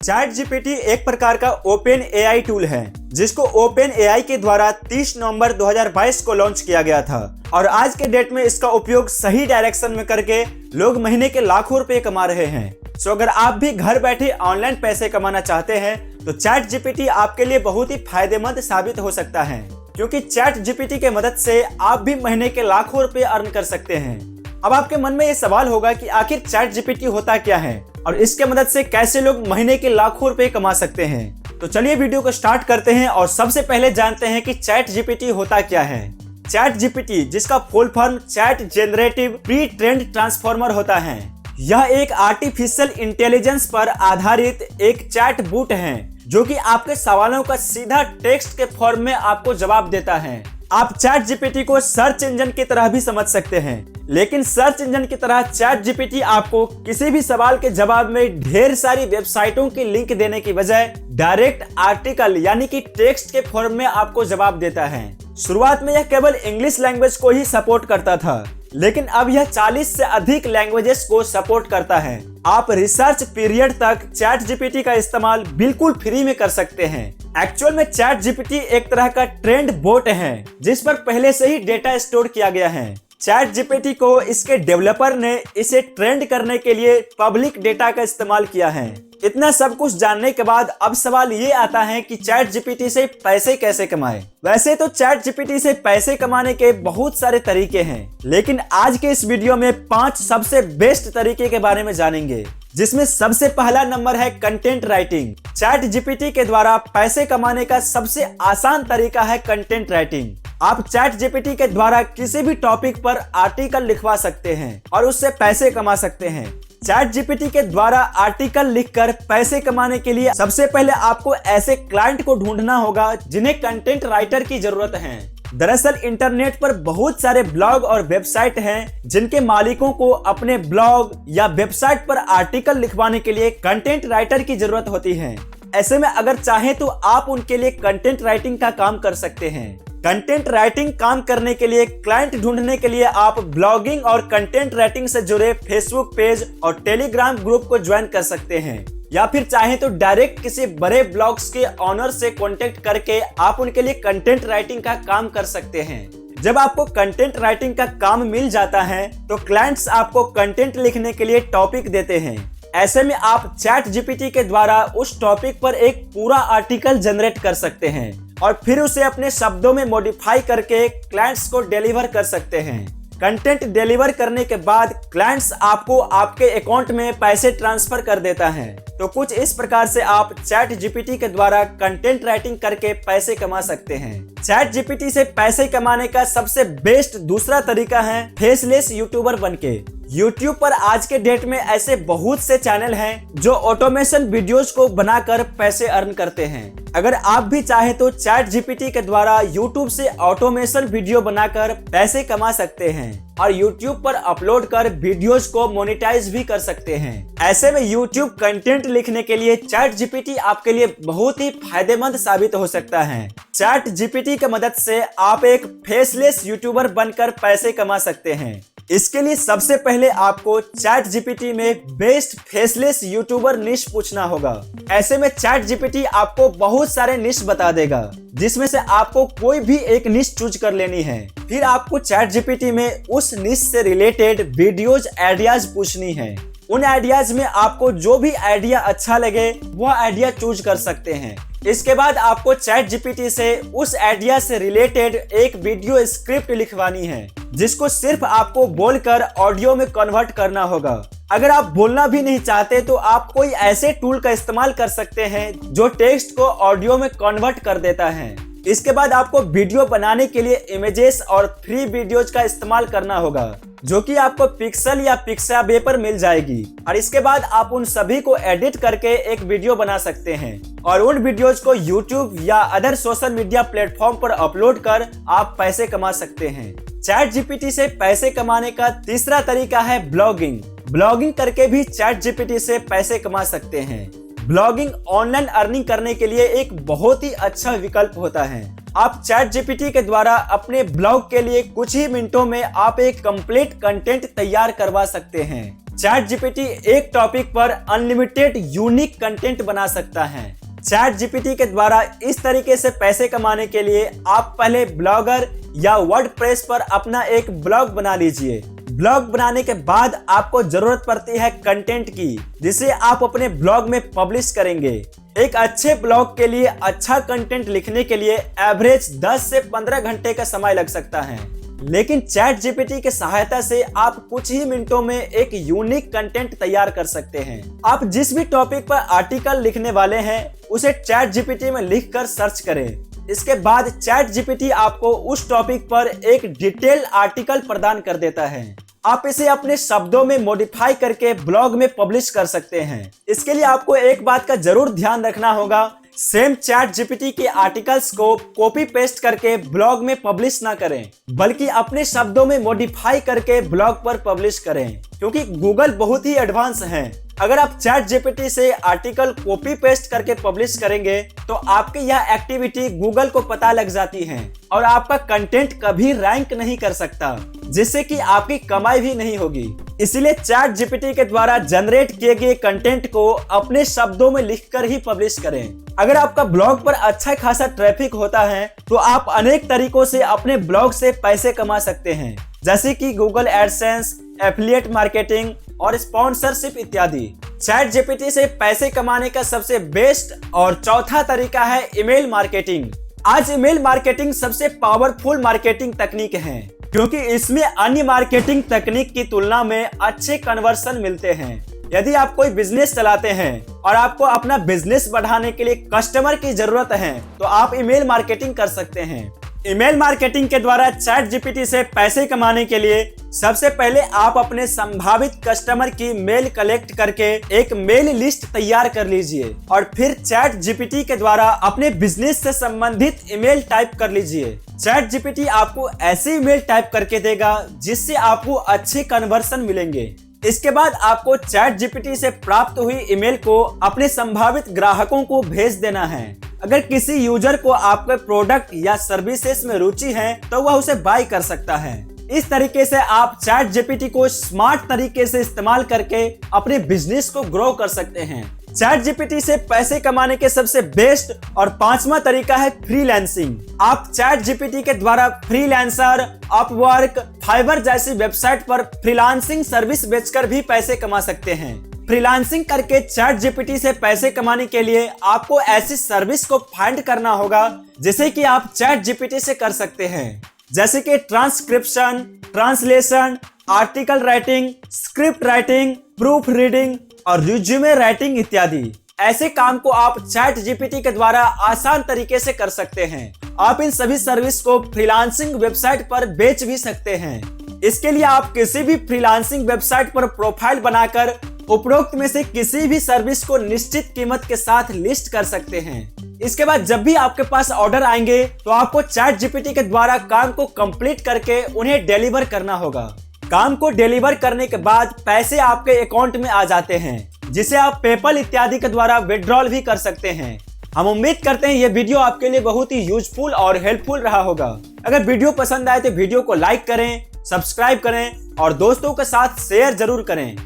Chat GPT एक प्रकार का ओपन एआई टूल है जिसको ओपन एआई के द्वारा 30 नवंबर 2022 को लॉन्च किया गया था और आज के डेट में इसका उपयोग सही डायरेक्शन में करके लोग महीने के लाखों रुपए कमा रहे हैं। तो अगर आप भी घर बैठे ऑनलाइन पैसे कमाना चाहते हैं तो चैट जीपीटी आपके लिए बहुत ही फायदेमंद साबित हो सकता है, क्योंकि चैट जीपीटी के मदद से आप भी महीने के लाखों रुपए अर्न कर सकते हैं। अब आपके मन में ये सवाल होगा कि आखिर चैट जीपीटी होता क्या है और इसके मदद से कैसे लोग महीने के लाखों रुपए कमा सकते हैं। तो चलिए वीडियो को स्टार्ट करते हैं और सबसे पहले जानते हैं कि चैट जीपीटी होता क्या है। चैट जीपीटी, जिसका full form chat generative pre trend transformer होता है, यह एक आर्टिफिशियल इंटेलिजेंस पर आधारित एक चैट बॉट है जो कि आपके सवालों का सीधा टेक्स्ट के फॉर्म में आपको जवाब देता है। आप चैट जीपीटी को सर्च इंजन की तरह भी समझ सकते हैं, लेकिन सर्च इंजन की तरह चैट जीपीटी आपको किसी भी सवाल के जवाब में ढेर सारी वेबसाइटों की लिंक देने की बजाय डायरेक्ट आर्टिकल यानी कि टेक्स्ट के फॉर्म में आपको जवाब देता है। शुरुआत में यह केवल इंग्लिश लैंग्वेज को ही सपोर्ट करता था, लेकिन अब यह 40 से अधिक लैंग्वेजेस को सपोर्ट करता है। आप रिसर्च पीरियड तक चैट जीपीटी का इस्तेमाल बिल्कुल फ्री में कर सकते हैं। एक्चुअल में चैट जीपीटी एक तरह का ट्रेंड बोट है जिस पर पहले से ही डेटा स्टोर किया गया है। चैट जीपीटी को इसके डेवलपर ने इसे ट्रेंड करने के लिए पब्लिक डेटा का इस्तेमाल किया है। इतना सब कुछ जानने के बाद अब सवाल ये आता है कि चैट जीपीटी से पैसे कैसे कमाएं। वैसे तो चैट जीपीटी से पैसे कमाने के बहुत सारे तरीके हैं, लेकिन आज के इस वीडियो में 5 सबसे बेस्ट तरीके के बारे में जानेंगे, जिसमें सबसे पहला नंबर है कंटेंट राइटिंग। चैट जीपीटी के द्वारा पैसे कमाने का सबसे आसान तरीका है कंटेंट राइटिंग। आप चैट जीपीटी के द्वारा किसी भी टॉपिक पर आर्टिकल लिखवा सकते हैं और उससे पैसे कमा सकते हैं। चैट जीपीटी के द्वारा आर्टिकल लिखकर पैसे कमाने के लिए सबसे पहले आपको ऐसे क्लाइंट को ढूंढना होगा जिन्हें कंटेंट राइटर की जरूरत है। दरअसल इंटरनेट पर बहुत सारे ब्लॉग और वेबसाइट हैं जिनके मालिकों को अपने ब्लॉग या वेबसाइट पर आर्टिकल लिखवाने के लिए कंटेंट राइटर की जरूरत होती है। ऐसे में अगर चाहें तो आप उनके लिए कंटेंट राइटिंग का काम कर सकते हैं। कंटेंट राइटिंग काम करने के लिए क्लाइंट ढूंढने के लिए आप ब्लॉगिंग और कंटेंट राइटिंग से जुड़े फेसबुक पेज और टेलीग्राम ग्रुप को ज्वाइन कर सकते हैं, या फिर चाहें तो डायरेक्ट किसी बड़े ब्लॉग्स के ऑनर से कांटेक्ट करके आप उनके लिए कंटेंट राइटिंग का काम कर सकते हैं। जब आपको कंटेंट राइटिंग का काम मिल जाता है तो क्लाइंट्स आपको कंटेंट लिखने के लिए टॉपिक देते हैं। ऐसे में आप चैट जीपीटी के द्वारा उस टॉपिक पर एक पूरा आर्टिकल जनरेट कर सकते हैं और फिर उसे अपने शब्दों में मॉडिफाई करके क्लाइंट्स को डिलीवर कर सकते हैं। कंटेंट डिलीवर करने के बाद क्लाइंट्स आपको आपके अकाउंट में पैसे ट्रांसफर कर देता है। तो कुछ इस प्रकार से आप चैट जीपीटी के द्वारा कंटेंट राइटिंग करके पैसे कमा सकते हैं। चैट जीपीटी से पैसे कमाने का सबसे बेस्ट दूसरा तरीका है फेसलेस यूट्यूबर बनके। यूट्यूब पर आज के डेट में ऐसे बहुत से चैनल हैं जो ऑटोमेशन वीडियोस को बनाकर पैसे अर्न करते हैं। अगर आप भी चाहे तो चैट जीपीटी के द्वारा यूट्यूब से ऑटोमेशन वीडियो बनाकर पैसे कमा सकते हैं और यूट्यूब पर अपलोड कर वीडियोस को मोनेटाइज भी कर सकते हैं। ऐसे में यूट्यूब कंटेंट लिखने के लिए चैट जीपीटी आपके लिए बहुत ही फायदेमंद साबित हो सकता है। चैट जीपीटी की मदद से आप एक फेसलेस यूट्यूबर बनकर पैसे कमा सकते हैं। इसके लिए सबसे पहले आपको चैट जीपीटी में बेस्ट फेसलेस यूट्यूबर निश पूछना होगा। ऐसे में चैट जीपीटी आपको बहुत सारे निश बता देगा, जिसमें से आपको कोई भी एक निश चूज कर लेनी है। फिर आपको चैट जीपीटी में उस निश से रिलेटेड वीडियोज आइडियाज पूछनी है। उन आइडियाज में आपको जो भी आइडिया अच्छा लगे वह आइडिया चूज कर सकते हैं। इसके बाद आपको चैट जीपीटी से उस आइडिया से रिलेटेड एक वीडियो स्क्रिप्ट लिखवानी है, जिसको सिर्फ आपको बोलकर ऑडियो में कन्वर्ट करना होगा। अगर आप बोलना भी नहीं चाहते तो आप कोई ऐसे टूल का इस्तेमाल कर सकते हैं जो टेक्स्ट को ऑडियो में कन्वर्ट कर देता है। इसके बाद आपको वीडियो बनाने के लिए इमेजेस और फ्री वीडियोज का इस्तेमाल करना होगा, जो कि आपको पिक्सल या पिक्साबे पर मिल जाएगी। और इसके बाद आप उन सभी को एडिट करके एक वीडियो बना सकते हैं और उन वीडियोज को यूट्यूब या अदर सोशल मीडिया प्लेटफॉर्म पर अपलोड कर आप पैसे कमा सकते हैं। चैट जीपीटी से पैसे कमाने का तीसरा तरीका है ब्लॉगिंग। ब्लॉगिंग करके भी चैट जीपीटी से पैसे कमा सकते हैं। ब्लॉगिंग ऑनलाइन अर्निंग करने के लिए एक बहुत ही अच्छा विकल्प होता है। आप चैट जीपीटी के द्वारा अपने ब्लॉग के लिए कुछ ही मिनटों में आप एक कंप्लीट कंटेंट तैयार करवा सकते हैं। चैट जीपीटी एक टॉपिक पर अनलिमिटेड यूनिक कंटेंट बना सकता है। चैट जीपीटी के द्वारा इस तरीके से पैसे कमाने के लिए आप पहले ब्लॉगर या वर्डप्रेस पर अपना एक ब्लॉग बना लीजिए। ब्लॉग बनाने के बाद आपको जरूरत पड़ती है कंटेंट की, जिसे आप अपने ब्लॉग में पब्लिश करेंगे। एक अच्छे ब्लॉग के लिए अच्छा कंटेंट लिखने के लिए एवरेज 10 से 15 घंटे का समय लग सकता है, लेकिन चैट जीपीटी की सहायता से आप कुछ ही मिनटों में एक यूनिक कंटेंट तैयार कर सकते हैं। आप जिस भी टॉपिक पर आर्टिकल लिखने वाले हैं उसे चैट जीपीटी में लिखकर सर्च करें। इसके बाद चैट जीपीटी आपको उस टॉपिक पर एक डिटेल आर्टिकल प्रदान कर देता है। आप इसे अपने शब्दों में मॉडिफाई करके ब्लॉग में पब्लिश कर सकते हैं। इसके लिए आपको एक बात का जरूर ध्यान रखना होगा, सेम चैट जीपीटी के आर्टिकल्स को कॉपी पेस्ट करके ब्लॉग में पब्लिश ना करें, बल्कि अपने शब्दों में मॉडिफाई करके ब्लॉग पर पब्लिश करें, क्योंकि गूगल बहुत ही एडवांस है। अगर आप चैट जीपीटी से आर्टिकल कॉपी पेस्ट करके पब्लिश करेंगे तो आपकी यह एक्टिविटी गूगल को पता लग जाती है और आपका कंटेंट कभी रैंक नहीं कर सकता, जिससे कि आपकी कमाई भी नहीं होगी। इसलिए चैट जीपीटी के द्वारा जनरेट किए गए कंटेंट को अपने शब्दों में लिखकर ही पब्लिश करें। अगर आपका ब्लॉग पर अच्छा खासा ट्रैफिक होता है तो आप अनेक तरीकों से अपने ब्लॉग से पैसे कमा सकते हैं, जैसे कि गूगल एडसेंस, एफिलिएट मार्केटिंग और स्पॉन्सरशिप इत्यादि। चैट जीपीटी से पैसे कमाने का सबसे बेस्ट और चौथा तरीका है ईमेल मार्केटिंग। आज ईमेल मार्केटिंग सबसे पावरफुल मार्केटिंग तकनीक है, क्योंकि इसमें अन्य मार्केटिंग तकनीक की तुलना में अच्छे कन्वर्सन मिलते हैं। यदि आप कोई बिजनेस चलाते हैं और आपको अपना बिजनेस बढ़ाने के लिए कस्टमर की जरूरत है तो आप ईमेल मार्केटिंग कर सकते हैं। ईमेल मार्केटिंग के द्वारा चैट जीपीटी से पैसे कमाने के लिए सबसे पहले आप अपने संभावित कस्टमर की मेल कलेक्ट करके एक मेल लिस्ट तैयार कर लीजिए और फिर चैट जीपीटी के द्वारा अपने बिजनेस से संबंधित ईमेल टाइप कर लीजिए। चैट जीपीटी आपको ऐसे ईमेल टाइप करके देगा जिससे आपको अच्छे कन्वर्सन मिलेंगे। इसके बाद आपको चैट जीपीटी से प्राप्त हुई ईमेल को अपने संभावित ग्राहकों को भेज देना है। अगर किसी यूजर को आपके प्रोडक्ट या सर्विसेज में रुचि है तो वह उसे बाय कर सकता है। इस तरीके से आप चैट जीपीटी को स्मार्ट तरीके से इस्तेमाल करके अपने बिजनेस को ग्रो कर सकते हैं। चैट जीपीटी से पैसे कमाने के सबसे बेस्ट और पांचवा तरीका है फ्रीलांसिंग। आप चैट जीपीटी के द्वारा फ्रीलांसर, अपवर्क, फाइवर जैसी वेबसाइट पर फ्रीलांसिंग सर्विस बेचकर भी पैसे कमा सकते हैं। फ्रीलांसिंग करके चैट जीपीटी से पैसे कमाने के लिए आपको ऐसी सर्विस को फाइंड करना होगा जिसे कि आप चैट जीपीटी से कर सकते हैं, जैसे कि transcription, translation, article writing, script writing, proof reading और रिज्यूमे राइटिंग इत्यादि। ऐसे काम को आप चैट जीपीटी के द्वारा आसान तरीके से कर सकते हैं। आप इन सभी सर्विस को फ्रीलांसिंग वेबसाइट पर बेच भी सकते हैं। इसके लिए आप किसी भी फ्रीलांसिंग वेबसाइट पर प्रोफाइल बनाकर उपरोक्त में से किसी भी सर्विस को निश्चित कीमत के साथ लिस्ट कर सकते हैं। इसके बाद जब भी आपके पास ऑर्डर आएंगे तो आपको चैट जीपीटी के द्वारा काम को कंप्लीट करके उन्हें डिलीवर करना होगा। काम को डिलीवर करने के बाद पैसे आपके अकाउंट में आ जाते हैं, जिसे आप पेपल इत्यादि के द्वारा विड्रॉल भी कर सकते हैं। हम उम्मीद करते हैं ये वीडियो आपके लिए बहुत ही यूजफुल और हेल्पफुल रहा होगा। अगर वीडियो पसंद आए तो वीडियो को लाइक करें, सब्सक्राइब करें और दोस्तों के साथ शेयर जरूर करें।